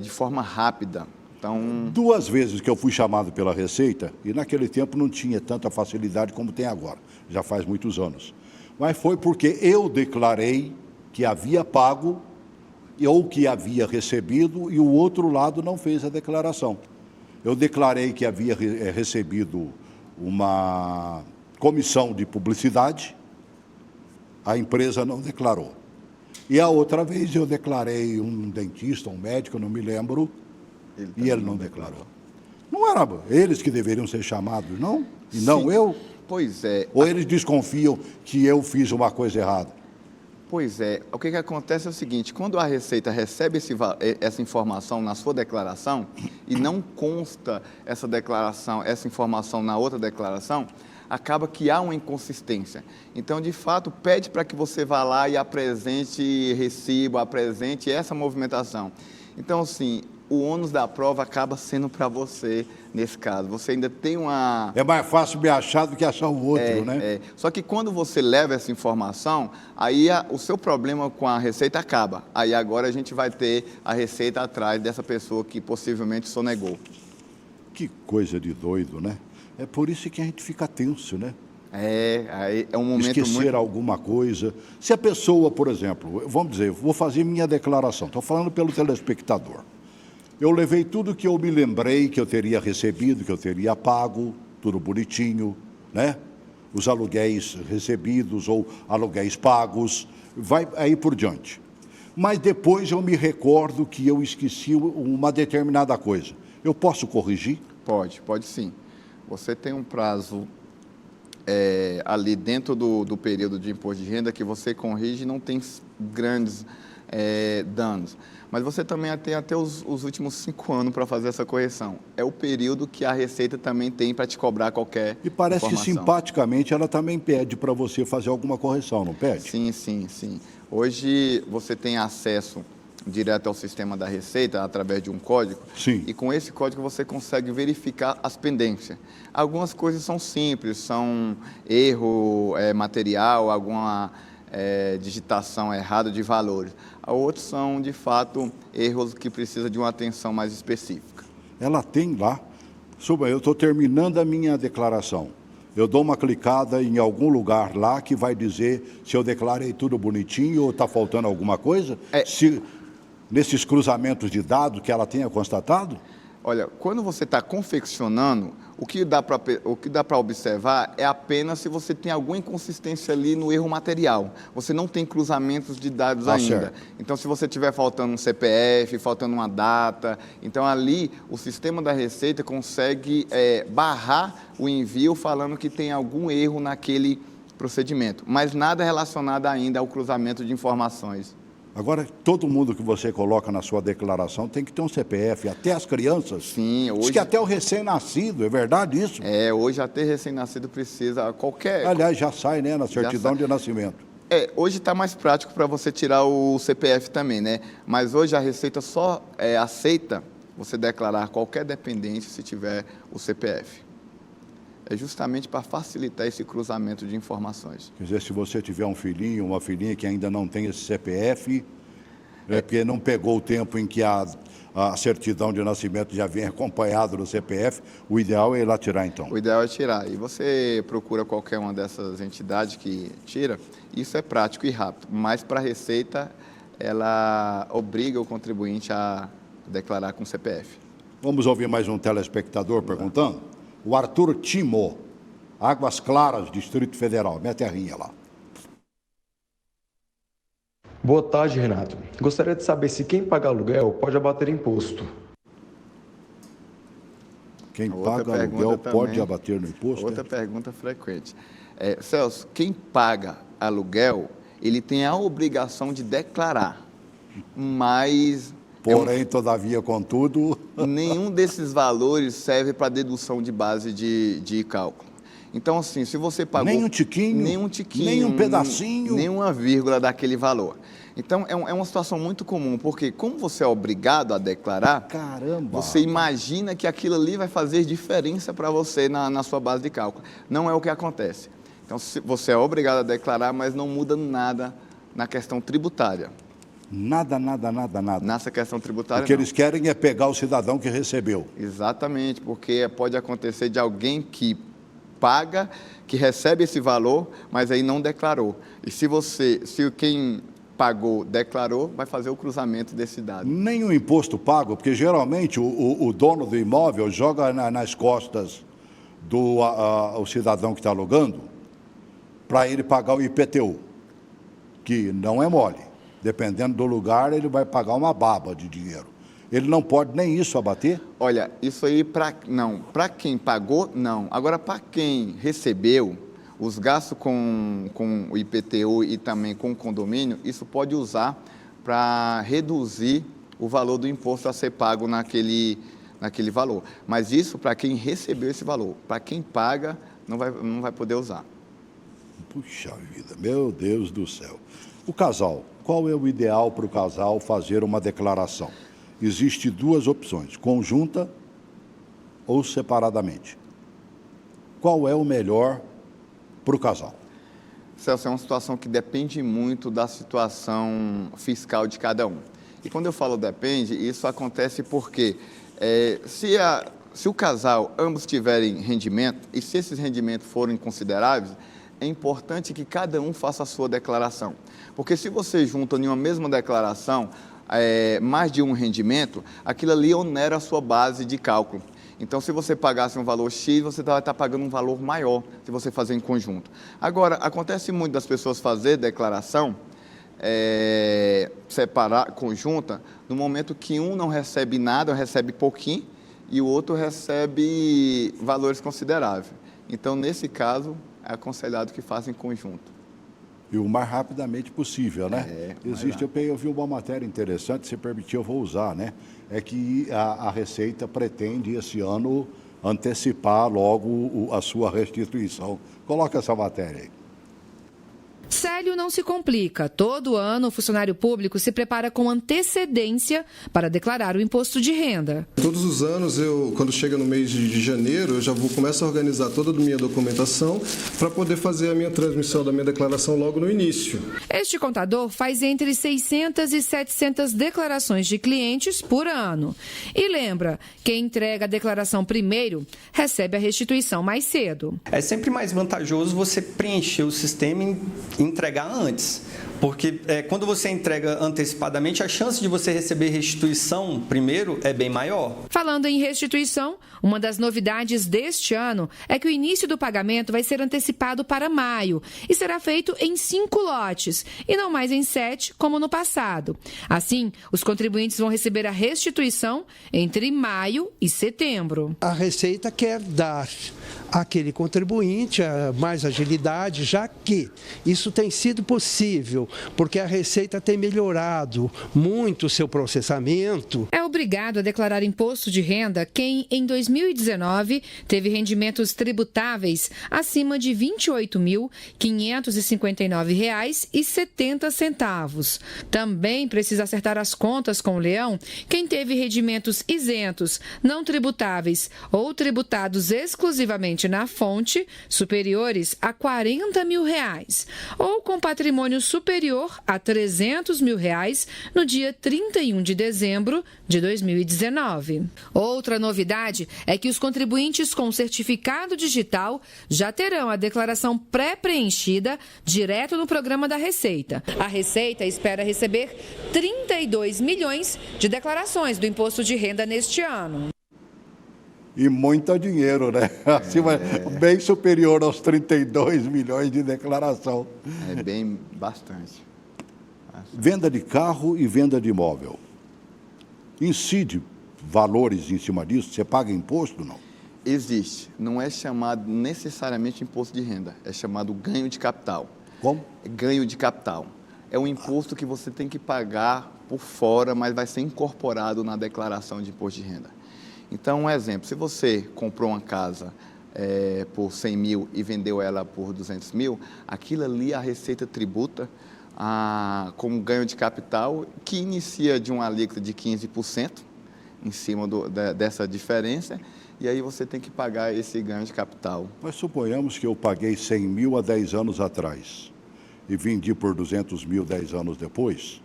[SPEAKER 2] de forma rápida. Então...
[SPEAKER 1] 2 vezes que eu fui chamado pela Receita, e naquele tempo não tinha tanta facilidade como tem agora, já faz muitos anos. Mas foi porque eu declarei que havia pago ou que havia recebido e o outro lado não fez a declaração. Eu declarei que havia recebido uma comissão de publicidade, a empresa não declarou. E a outra vez eu declarei um dentista, um médico, não me lembro, e ele não declarou. Não era eles que deveriam ser chamados, não? E
[SPEAKER 2] Sim.
[SPEAKER 1] Não eu?
[SPEAKER 2] Pois é.
[SPEAKER 1] Ou eles desconfiam que eu fiz uma coisa errada?
[SPEAKER 2] Pois é. O que acontece é o seguinte: quando a Receita recebe essa informação na sua declaração e não consta essa declaração, essa informação na outra declaração, acaba que há uma inconsistência. Então, de fato, pede para que você vá lá e apresente recibo, apresente essa movimentação. Então, assim, o ônus da prova acaba sendo para você nesse caso. Você ainda tem uma...
[SPEAKER 1] É mais fácil me achar do que achar o outro, né?
[SPEAKER 2] Só que quando você leva essa informação, aí o seu problema com a Receita acaba. Aí agora a gente vai ter a Receita atrás dessa pessoa que possivelmente sonegou.
[SPEAKER 1] Que coisa de doido, né? É por isso que a gente fica tenso, né?
[SPEAKER 2] Aí é um momento
[SPEAKER 1] esquecer alguma coisa. Se a pessoa, por exemplo, vamos dizer, vou fazer minha declaração, estou falando pelo telespectador. Eu levei tudo que eu me lembrei que eu teria recebido, que eu teria pago, tudo bonitinho, né? Os aluguéis recebidos ou aluguéis pagos, vai aí por diante. Mas depois eu me recordo que eu esqueci uma determinada coisa. Eu posso corrigir?
[SPEAKER 2] Pode sim. Você tem um prazo ali dentro do período de imposto de renda que você corrige e não tem grandes danos. Mas você também tem até os últimos 5 anos para fazer essa correção. É o período que a Receita também tem para te cobrar qualquer
[SPEAKER 1] E parece
[SPEAKER 2] informação.
[SPEAKER 1] que simpaticamente ela também pede para você fazer alguma correção, não pede?
[SPEAKER 2] Sim. Hoje você tem acesso direto ao sistema da Receita através de um código.
[SPEAKER 1] Sim.
[SPEAKER 2] E com esse código você consegue verificar as pendências. Algumas coisas são simples, são erro material, alguma digitação errada de valores. Outros são, de fato, erros que precisam de uma atenção mais específica.
[SPEAKER 1] Ela tem lá. Eu estou terminando a minha declaração. Eu dou uma clicada em algum lugar lá que vai dizer se eu declarei tudo bonitinho ou está faltando alguma coisa? Se, nesses cruzamentos de dados que ela tenha constatado?
[SPEAKER 2] Olha, quando você está confeccionando, o que dá para observar é apenas se você tem alguma inconsistência ali no erro material. Você não tem cruzamentos de dados ainda.
[SPEAKER 1] Certo.
[SPEAKER 2] Então, se você tiver faltando um CPF, faltando uma data, então ali o sistema da Receita consegue barrar o envio falando que tem algum erro naquele procedimento, mas nada relacionado ainda ao cruzamento de informações.
[SPEAKER 1] Agora, todo mundo que você coloca na sua declaração tem que ter um CPF, até as crianças.
[SPEAKER 2] Sim,
[SPEAKER 1] Diz
[SPEAKER 2] hoje...
[SPEAKER 1] que até o recém-nascido, é verdade isso?
[SPEAKER 2] Hoje até recém-nascido precisa qualquer...
[SPEAKER 1] Aliás, já sai, né, na certidão de nascimento.
[SPEAKER 2] Hoje está mais prático para você tirar o CPF também, né? Mas hoje a Receita só aceita você declarar qualquer dependente se tiver o CPF. É justamente para facilitar esse cruzamento de informações.
[SPEAKER 1] Quer dizer, se você tiver um filhinho, uma filhinha que ainda não tem esse CPF, porque não pegou o tempo em que a certidão de nascimento já vem acompanhado do CPF, o ideal é ir lá tirar então.
[SPEAKER 2] O ideal é tirar. E você procura qualquer uma dessas entidades que tira, isso é prático e rápido. Mas para a Receita, ela obriga o contribuinte a declarar com CPF.
[SPEAKER 1] Vamos ouvir mais um telespectador perguntando? O Arthur Timo, Águas Claras, Distrito Federal, minha terrinha lá.
[SPEAKER 6] Boa tarde, Renato. Gostaria de saber se quem paga aluguel pode abater imposto.
[SPEAKER 1] Quem
[SPEAKER 2] Outra
[SPEAKER 1] paga
[SPEAKER 2] pergunta
[SPEAKER 1] aluguel
[SPEAKER 2] também.
[SPEAKER 1] pode abater no imposto?
[SPEAKER 2] Outra pergunta frequente. Celso, quem paga aluguel, ele tem a obrigação de declarar, mas...
[SPEAKER 1] Porém, todavia, contudo...
[SPEAKER 2] nenhum desses valores serve para dedução de base de cálculo. Então, assim, se você pagou...
[SPEAKER 1] Nem um tiquinho? Nem um pedacinho?
[SPEAKER 2] Nenhuma vírgula daquele valor. Então, é uma situação muito comum, porque como você é obrigado a declarar...
[SPEAKER 1] Caramba!
[SPEAKER 2] Você imagina que aquilo ali vai fazer diferença para você na sua base de cálculo. Não é o que acontece. Então, você é obrigado a declarar, mas não muda nada na questão tributária.
[SPEAKER 1] Nada.
[SPEAKER 2] Nessa questão tributária,
[SPEAKER 1] O que
[SPEAKER 2] não.
[SPEAKER 1] eles querem é pegar o cidadão que recebeu.
[SPEAKER 2] Exatamente, porque pode acontecer de alguém que paga, que recebe esse valor, mas aí não declarou. E se quem pagou declarou, vai fazer o cruzamento desse dado.
[SPEAKER 1] Nem o imposto pago, porque geralmente o dono do imóvel joga nas costas do o cidadão que está alugando para ele pagar o IPTU, que não é mole. Dependendo do lugar, ele vai pagar uma baba de dinheiro. Ele não pode nem isso abater?
[SPEAKER 2] Olha, isso aí para quem pagou, não. Agora, para quem recebeu os gastos com o IPTU e também com o condomínio, isso pode usar para reduzir o valor do imposto a ser pago naquele valor. Mas isso para quem recebeu esse valor. Para quem paga, não vai poder usar.
[SPEAKER 1] Puxa vida, meu Deus do céu. O casal, qual é o ideal para o casal fazer uma declaração? Existem 2 opções, conjunta ou separadamente. Qual é o melhor para o casal?
[SPEAKER 2] Celso, é uma situação que depende muito da situação fiscal de cada um. E quando eu falo depende, isso acontece porque se o casal, ambos tiverem rendimento, e se esses rendimentos forem consideráveis, é importante que cada um faça a sua declaração. Porque se você junta em uma mesma declaração, mais de um rendimento, aquilo ali onera a sua base de cálculo. Então, se você pagasse um valor X, você vai estar pagando um valor maior se você fazer em conjunto. Agora, acontece muito das pessoas fazer declaração separar, conjunta, no momento que um não recebe nada, recebe pouquinho, e o outro recebe valores consideráveis. Então, nesse caso, é aconselhado que faça em conjunto.
[SPEAKER 1] E o mais rapidamente possível, né? Eu vi uma matéria interessante, se permitir eu vou usar, né? É que a Receita pretende esse ano antecipar logo a sua restituição. Coloca essa matéria aí.
[SPEAKER 7] Célio não se complica. Todo ano, o funcionário público se prepara com antecedência para declarar o imposto de renda.
[SPEAKER 8] Todos os anos, quando chega no mês de janeiro, eu já começo a organizar toda a minha documentação para poder fazer a minha transmissão da minha declaração logo no início.
[SPEAKER 7] Este contador faz entre 600 e 700 declarações de clientes por ano. E lembra, quem entrega a declaração primeiro recebe a restituição mais cedo.
[SPEAKER 9] É sempre mais vantajoso você preencher o sistema e entregar antes, porque quando você entrega antecipadamente, a chance de você receber restituição primeiro é bem maior.
[SPEAKER 7] Falando em restituição, uma das novidades deste ano é que o início do pagamento vai ser antecipado para maio e será feito em 5 lotes e não mais em 7, como no passado. Assim, os contribuintes vão receber a restituição entre maio e setembro.
[SPEAKER 10] A Receita quer dar àquele contribuinte mais agilidade, já que isso tem sido possível, porque a Receita tem melhorado muito o seu processamento.
[SPEAKER 7] É obrigado a declarar imposto de renda quem, em 2019, teve rendimentos tributáveis acima de R$ 28.559,70. Também precisa acertar as contas com o Leão quem teve rendimentos isentos, não tributáveis ou tributados exclusivamente na fonte, superiores a R$ 40 mil, ou com patrimônio superior a R$ 300 mil no dia 31 de dezembro de 2019. Outra novidade é que os contribuintes com certificado digital já terão a declaração pré-preenchida direto no programa da Receita. A Receita espera receber 32 milhões de declarações do imposto de renda neste ano.
[SPEAKER 1] E muito dinheiro, né? Bem superior aos 32 milhões de declaração.
[SPEAKER 2] É bem bastante.
[SPEAKER 1] Venda de carro e venda de imóvel. Incide valores em cima disso? Você paga imposto ou não?
[SPEAKER 2] Existe. Não é chamado necessariamente imposto de renda. É chamado ganho de capital.
[SPEAKER 1] Como?
[SPEAKER 2] Ganho de capital. É um imposto que você tem que pagar por fora, mas vai ser incorporado na declaração de imposto de renda. Então, um exemplo, se você comprou uma casa por 100 mil e vendeu ela por 200 mil, aquilo ali a Receita tributa como ganho de capital, que inicia de uma alíquota de 15% em cima dessa diferença, e aí você tem que pagar esse ganho de capital.
[SPEAKER 1] Mas suponhamos que eu paguei 100 mil há 10 anos atrás e vendi por 200 mil 10 anos depois.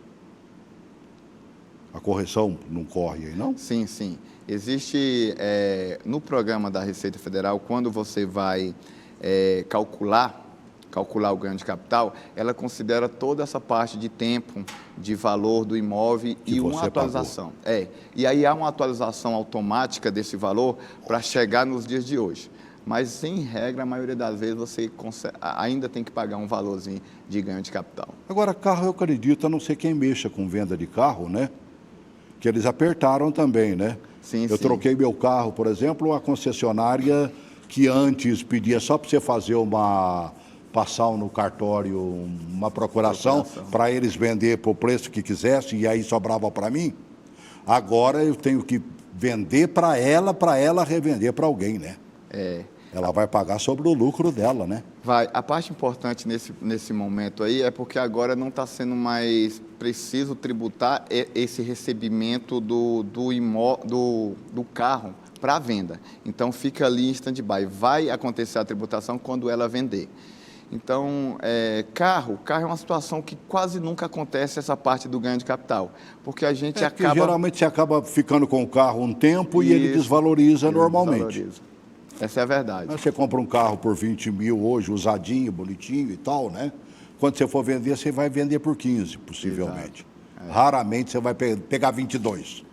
[SPEAKER 1] A correção não corre aí, não?
[SPEAKER 2] Sim, sim. Existe, no programa da Receita Federal, quando você vai calcular o ganho de capital, ela considera toda essa parte de tempo, de valor do imóvel e uma atualização. E aí há uma atualização automática desse valor para chegar nos dias de hoje. Mas, em regra, a maioria das vezes você ainda tem que pagar um valorzinho de ganho de capital.
[SPEAKER 1] Agora, carro, eu acredito, a não ser quem mexa com venda de carro, né? Que eles apertaram também, né?
[SPEAKER 2] Sim,
[SPEAKER 1] eu troquei meu carro, por exemplo, a concessionária que antes pedia só para você fazer passar no cartório uma procuração para eles vender por preço que quisesse e aí sobrava para mim. Agora eu tenho que vender para ela revender para alguém, né? Ela vai pagar sobre o lucro dela, né?
[SPEAKER 2] Vai. A parte importante nesse momento aí é porque agora não está sendo mais preciso tributar esse recebimento do carro para a venda. Então, fica ali em stand-by. Vai acontecer a tributação quando ela vender. Então, carro é uma situação que quase nunca acontece essa parte do ganho de capital. Porque a gente acaba...
[SPEAKER 1] Geralmente você acaba ficando com o carro um tempo e ele desvaloriza normalmente.
[SPEAKER 2] Desvaloriza. Essa é a verdade.
[SPEAKER 1] Mas você compra um carro por 20 mil hoje, usadinho, bonitinho e tal, né? Quando você for vender, você vai vender por 15, possivelmente. Raramente você vai pegar 22.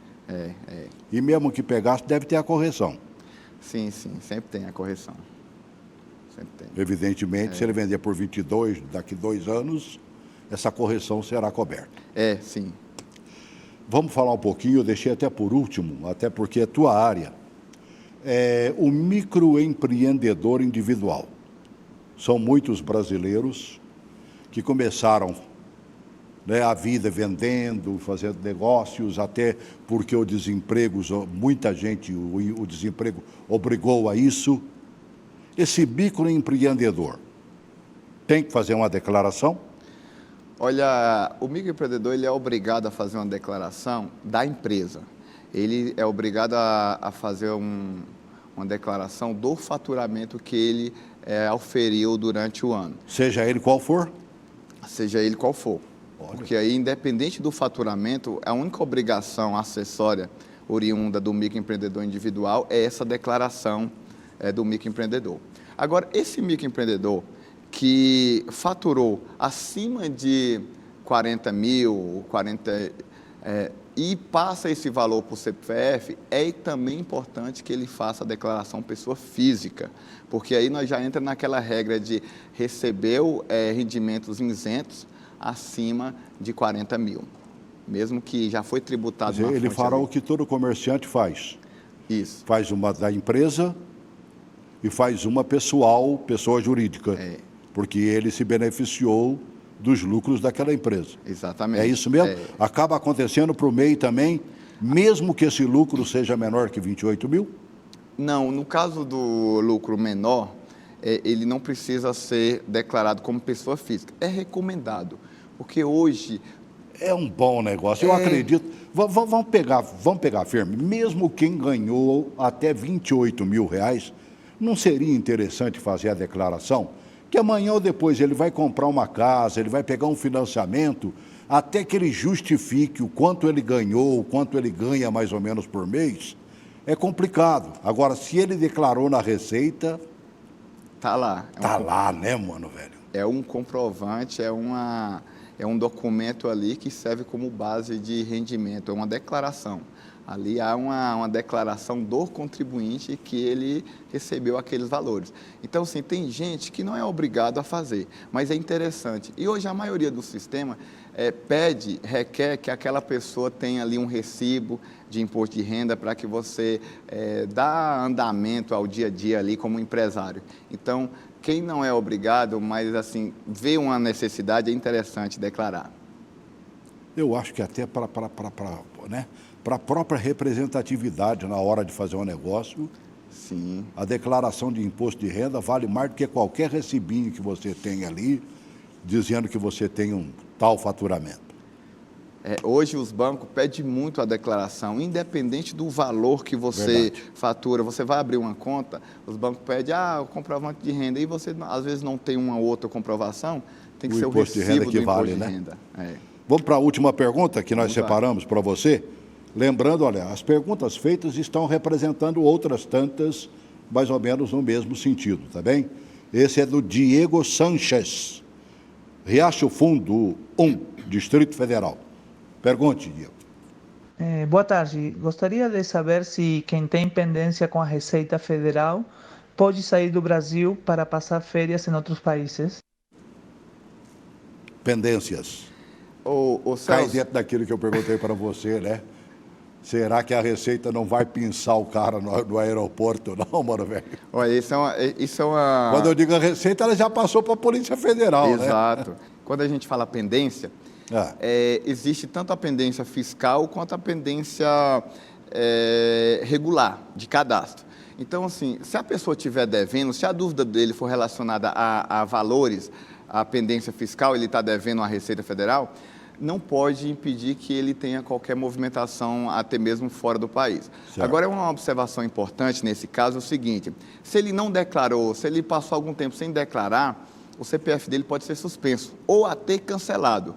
[SPEAKER 1] E mesmo que pegasse, deve ter a correção.
[SPEAKER 2] Sim, sempre tem a correção. Sempre tem.
[SPEAKER 1] Evidentemente, se ele vender por 22, daqui 2 anos, essa correção será coberta.
[SPEAKER 2] Sim.
[SPEAKER 1] Vamos falar um pouquinho, eu deixei até por último, até porque é tua área. O microempreendedor individual. São muitos brasileiros que começaram a vida vendendo, fazendo negócios, até porque o desemprego, muita gente, o desemprego obrigou a isso. Esse microempreendedor tem que fazer uma declaração?
[SPEAKER 2] Olha, o microempreendedor ele é obrigado a fazer uma declaração da empresa. Ele é obrigado a fazer uma declaração do faturamento que ele auferiu durante o ano.
[SPEAKER 1] Seja ele qual for?
[SPEAKER 2] Seja ele qual for. Porque aí, independente do faturamento, a única obrigação acessória oriunda do microempreendedor individual é essa declaração do microempreendedor. Agora, esse microempreendedor que faturou acima de 40 mil, e passa esse valor para o CPF, é também importante que ele faça a declaração pessoa física, porque aí nós já entra naquela regra de recebeu rendimentos isentos acima de 40 mil, mesmo que já foi tributado.
[SPEAKER 1] Ele fará o que todo comerciante faz.
[SPEAKER 2] Isso.
[SPEAKER 1] Faz uma da empresa e faz uma pessoa jurídica, porque ele se beneficiou dos lucros daquela empresa.
[SPEAKER 2] Exatamente.
[SPEAKER 1] É isso mesmo? Acaba acontecendo para o MEI também, mesmo que esse lucro seja menor que 28 mil?
[SPEAKER 2] Não, no caso do lucro menor, ele não precisa ser declarado como pessoa física. É recomendado, porque hoje...
[SPEAKER 1] É um bom negócio, eu acredito. Vamos pegar firme. Mesmo quem ganhou até 28 mil reais, não seria interessante fazer a declaração? Que amanhã ou depois ele vai comprar uma casa, ele vai pegar um financiamento, até que ele justifique o quanto ele ganhou, o quanto ele ganha mais ou menos por mês, é complicado. Agora, se ele declarou na Receita...
[SPEAKER 2] Tá lá.
[SPEAKER 1] Tá lá, né, mano, velho?
[SPEAKER 2] É um comprovante, é um documento ali que serve como base de rendimento, é uma declaração. Ali há uma declaração do contribuinte que ele recebeu aqueles valores. Então, assim, tem gente que não é obrigado a fazer, mas é interessante. E hoje a maioria do sistema requer que aquela pessoa tenha ali um recibo de imposto de renda para que você dá andamento ao dia a dia ali como empresário. Então, quem não é obrigado, mas assim, vê uma necessidade, é interessante declarar.
[SPEAKER 1] Eu acho que até para a própria representatividade na hora de fazer um negócio,
[SPEAKER 2] sim,
[SPEAKER 1] a declaração de imposto de renda vale mais do que qualquer recibinho que você tem ali, dizendo que você tem um tal faturamento.
[SPEAKER 2] Hoje os bancos pedem muito a declaração, independente do valor que você fatura. Você vai abrir uma conta, os bancos pedem o comprovante de renda, e você às vezes não tem uma outra comprovação, tem que ser o recibo do imposto de renda.
[SPEAKER 1] Vamos para a última pergunta que nós separamos para você. Lembrando, olha, as perguntas feitas estão representando outras tantas, mais ou menos no mesmo sentido, tá bem? Esse é do Diego Sanchez, Riacho Fundo 1, Distrito Federal. Pergunte, Diego.
[SPEAKER 11] Boa tarde. Gostaria de saber se quem tem pendência com a Receita Federal pode sair do Brasil para passar férias em outros países.
[SPEAKER 1] Pendências.
[SPEAKER 2] Celso,
[SPEAKER 1] cai dentro daquilo que eu perguntei para você, né? Será que a Receita não vai pinçar o cara no aeroporto, não, mano, velho?
[SPEAKER 2] Olha, isso é uma...
[SPEAKER 1] Quando eu digo a Receita, ela já passou para a Polícia Federal,
[SPEAKER 2] Exato.
[SPEAKER 1] Né?
[SPEAKER 2] Quando a gente fala pendência, existe tanto a pendência fiscal quanto a pendência regular, de cadastro. Então, assim, se a pessoa estiver devendo, se a dúvida dele for relacionada a valores, a pendência fiscal, ele está devendo à Receita Federal, não pode impedir que ele tenha qualquer movimentação, até mesmo fora do país. Certo. Agora, uma observação importante nesse caso é o seguinte: se ele não declarou, se ele passou algum tempo sem declarar, o CPF dele pode ser suspenso ou até cancelado.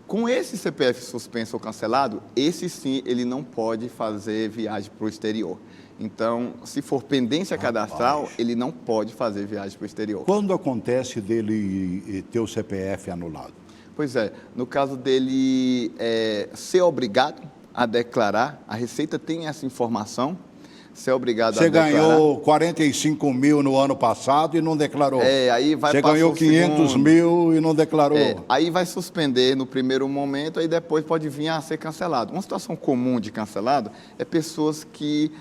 [SPEAKER 2] Com esse CPF suspenso ou cancelado, esse sim, ele não pode fazer viagem para o exterior. Então, se for pendência cadastral, ele não pode fazer viagem para o exterior.
[SPEAKER 1] Quando acontece dele ter o CPF anulado?
[SPEAKER 2] Pois é, no caso dele ser obrigado a declarar, a Receita tem essa informação, ser obrigado a declarar.
[SPEAKER 1] Você ganhou 45 mil no ano passado e não declarou.
[SPEAKER 2] Aí vai
[SPEAKER 1] Você ganhou 500 mil e não declarou.
[SPEAKER 2] Aí vai suspender no primeiro momento, aí depois pode vir a ser cancelado. Uma situação comum de cancelado é pessoas que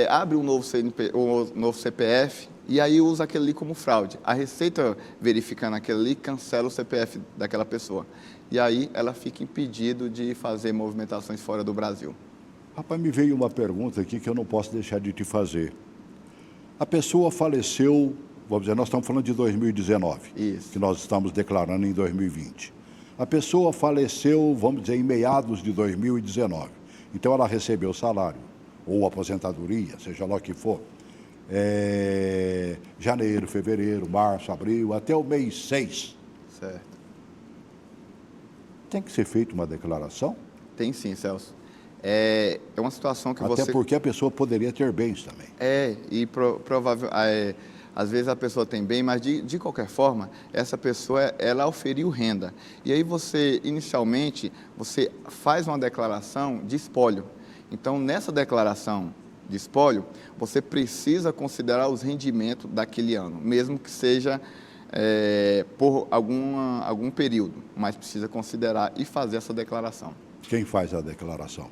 [SPEAKER 2] abrem um novo CPF e aí usa aquele ali como fraude. A Receita, verificando aquele ali, cancela o CPF daquela pessoa. E aí ela fica impedido de fazer movimentações fora do Brasil.
[SPEAKER 1] Rapaz, me veio uma pergunta aqui que eu não posso deixar de te fazer. A pessoa faleceu, vamos dizer, nós estamos falando de 2019,
[SPEAKER 2] Isso.
[SPEAKER 1] que nós estamos declarando em 2020. A pessoa faleceu, vamos dizer, em meados de 2019. Então ela recebeu salário, ou aposentadoria, seja lá o que for, janeiro, fevereiro, março, abril, até o mês 6.
[SPEAKER 2] Certo.
[SPEAKER 1] Tem que ser feita uma declaração?
[SPEAKER 2] Tem sim, Celso. É uma situação que
[SPEAKER 1] Até porque a pessoa poderia ter bens também.
[SPEAKER 2] E provável, às vezes a pessoa tem bem, mas de qualquer forma, essa pessoa, ela oferiu renda. E aí você, inicialmente, você faz uma declaração de espólio. Então, nessa declaração de espólio, você precisa considerar os rendimentos daquele ano, mesmo que seja por algum período, mas precisa considerar e fazer essa declaração.
[SPEAKER 1] Quem faz a declaração?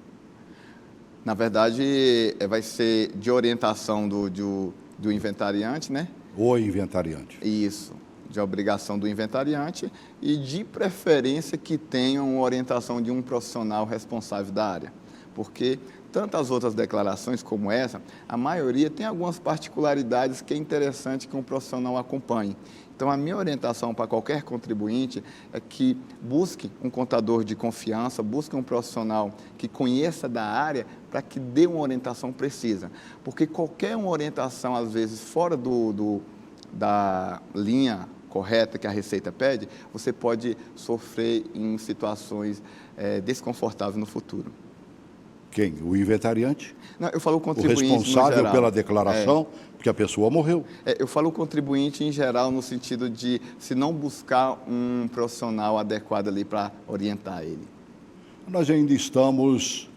[SPEAKER 2] Na verdade, vai ser de orientação do inventariante, né?
[SPEAKER 1] O inventariante.
[SPEAKER 2] Isso, de obrigação do inventariante e de preferência que tenha uma orientação de um profissional responsável da área. Porque tantas outras declarações como essa, a maioria tem algumas particularidades que é interessante que um profissional acompanhe. Então, a minha orientação para qualquer contribuinte é que busque um contador de confiança, busque um profissional que conheça da área para que dê uma orientação precisa. Porque qualquer uma orientação, às vezes, fora da linha correta que a Receita pede, você pode sofrer em situações desconfortáveis no futuro.
[SPEAKER 1] Quem? O inventariante?
[SPEAKER 2] Não, eu falo o contribuinte.
[SPEAKER 1] O responsável pela declaração, porque a pessoa morreu.
[SPEAKER 2] Eu falo o contribuinte em geral no sentido de se não buscar um profissional adequado ali para orientar ele.
[SPEAKER 1] Nós ainda estamos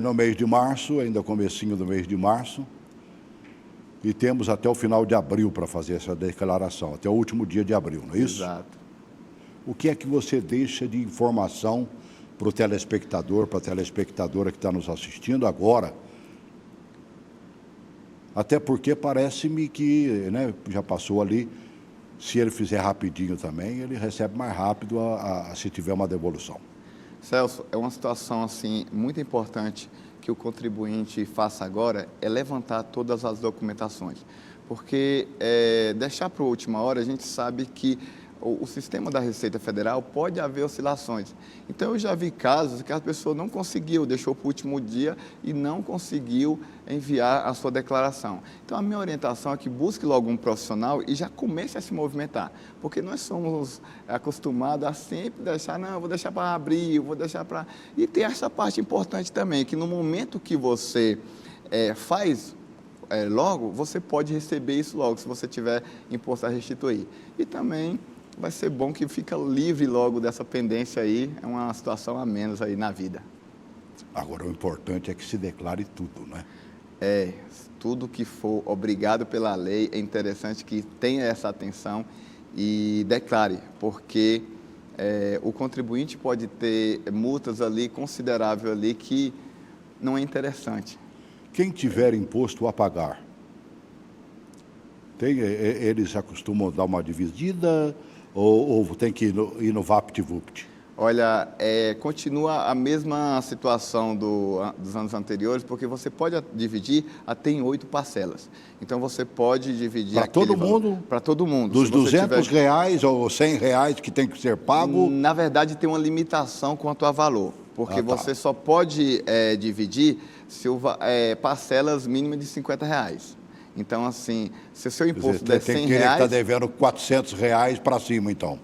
[SPEAKER 1] no mês de março, ainda comecinho do mês de março, e temos até o final de abril para fazer essa declaração, até o último dia de abril, não é isso?
[SPEAKER 2] Exato.
[SPEAKER 1] O que é que você deixa de informação para o telespectador, para a telespectadora que está nos assistindo agora? Até porque parece-me que, né, já passou ali, se ele fizer rapidinho também, ele recebe mais rápido se tiver uma devolução.
[SPEAKER 2] Celso, é uma situação assim muito importante que o contribuinte faça agora, é levantar todas as documentações. Porque deixar para a última hora, a gente sabe que o sistema da Receita Federal pode haver oscilações. Então, eu já vi casos que a pessoa não conseguiu, deixou para o último dia e não conseguiu enviar a sua declaração. Então, a minha orientação é que busque logo um profissional e já comece a se movimentar. Porque nós somos acostumados a sempre deixar, não, vou deixar para abril, vou deixar para... E tem essa parte importante também, que no momento que você faz logo, você pode receber isso logo, se você tiver imposto a restituir. E também vai ser bom que fica livre logo dessa pendência aí, é uma situação a menos aí na vida.
[SPEAKER 1] Agora, o importante é que se declare tudo, né?
[SPEAKER 2] Tudo que for obrigado pela lei, é interessante que tenha essa atenção e declare, porque o contribuinte pode ter multas ali consideráveis ali que não é interessante.
[SPEAKER 1] Quem tiver imposto a pagar, eles acostumam dar uma dividida ou tem que ir no VaptVupt?
[SPEAKER 2] Olha, continua a mesma situação dos anos anteriores, porque você pode dividir até em 8 parcelas. Então, você pode dividir...
[SPEAKER 1] Para todo mundo?
[SPEAKER 2] Para todo mundo.
[SPEAKER 1] Dos R$200 ou R$100 que tem que ser pago?
[SPEAKER 2] Na verdade, tem uma limitação quanto a valor, porque você só pode dividir se parcelas mínimas de R$50. Então, assim, se o seu imposto der R$100...
[SPEAKER 1] Tem que estar devendo R$400 para cima, então.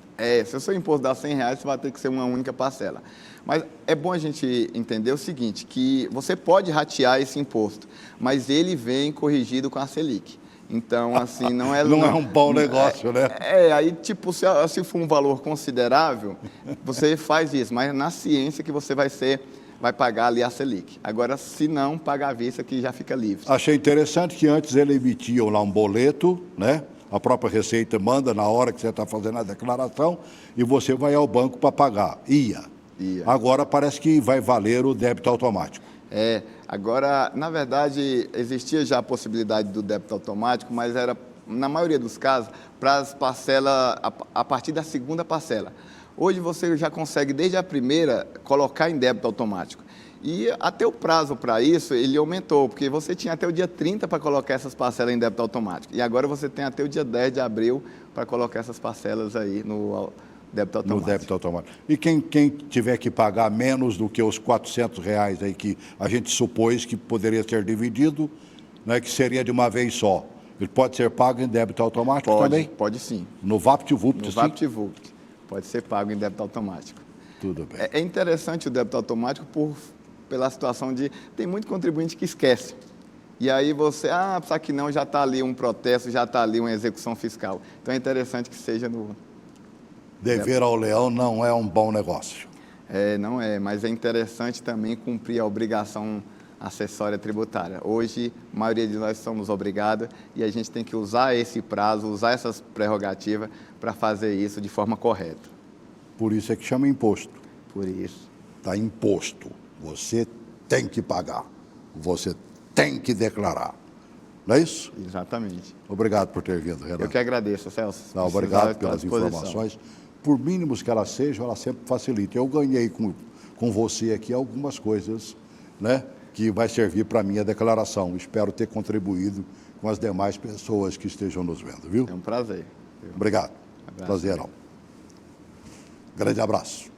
[SPEAKER 2] Se o seu imposto dá R$100, você vai ter que ser uma única parcela. Mas é bom a gente entender o seguinte, que você pode ratear esse imposto, mas ele vem corrigido com a Selic. Então, assim, não é...
[SPEAKER 1] Não é um bom negócio, né?
[SPEAKER 2] Aí, tipo, se for um valor considerável, você faz isso, mas na ciência que você vai pagar ali a Selic. Agora, se não, paga à vista que já fica livre.
[SPEAKER 1] Achei interessante que antes ele emitia lá um boleto, né? A própria Receita manda na hora que você está fazendo a declaração e você vai ao banco para pagar. Ia. Agora parece que vai valer o débito automático.
[SPEAKER 2] Agora, na verdade, existia já a possibilidade do débito automático, mas era, na maioria dos casos, para as parcelas, a partir da segunda parcela. Hoje você já consegue, desde a primeira, colocar em débito automático. E até o prazo para isso, ele aumentou, porque você tinha até o dia 30 para colocar essas parcelas em débito automático. E agora você tem até o dia 10 de abril para colocar essas parcelas aí no débito automático.
[SPEAKER 1] No débito automático. E quem tiver que pagar menos do que os R$400 aí que a gente supôs que poderia ser dividido, né, que seria de uma vez só, ele pode ser pago em débito automático também?
[SPEAKER 2] Pode sim.
[SPEAKER 1] No VaptVupt, sim?
[SPEAKER 2] No VaptVupt. Pode ser pago em débito automático.
[SPEAKER 1] Tudo bem.
[SPEAKER 2] É interessante o débito automático pela situação de... Tem muito contribuinte que esquece. E aí você, precisa que não, já está ali um protesto, já está ali uma execução fiscal. Então é interessante que seja no...
[SPEAKER 1] Dever ao leão não é um bom negócio.
[SPEAKER 2] Não é, mas é interessante também cumprir a obrigação acessória tributária. Hoje, a maioria de nós somos obrigados e a gente tem que usar esse prazo, usar essas prerrogativas para fazer isso de forma correta.
[SPEAKER 1] Por isso é que chama imposto.
[SPEAKER 2] Por isso.
[SPEAKER 1] Está imposto. Você tem que pagar. Você tem que declarar. Não é isso?
[SPEAKER 2] Exatamente.
[SPEAKER 1] Obrigado por ter vindo, Renato.
[SPEAKER 2] Eu que agradeço, Celso.
[SPEAKER 1] Obrigado pelas informações. Por mínimos que elas sejam, ela sempre facilita. Eu ganhei com você aqui algumas coisas, né, que vai servir para a minha declaração. Espero ter contribuído com as demais pessoas que estejam nos vendo, viu?
[SPEAKER 2] É um prazer.
[SPEAKER 1] Obrigado. Prazerão. Grande abraço.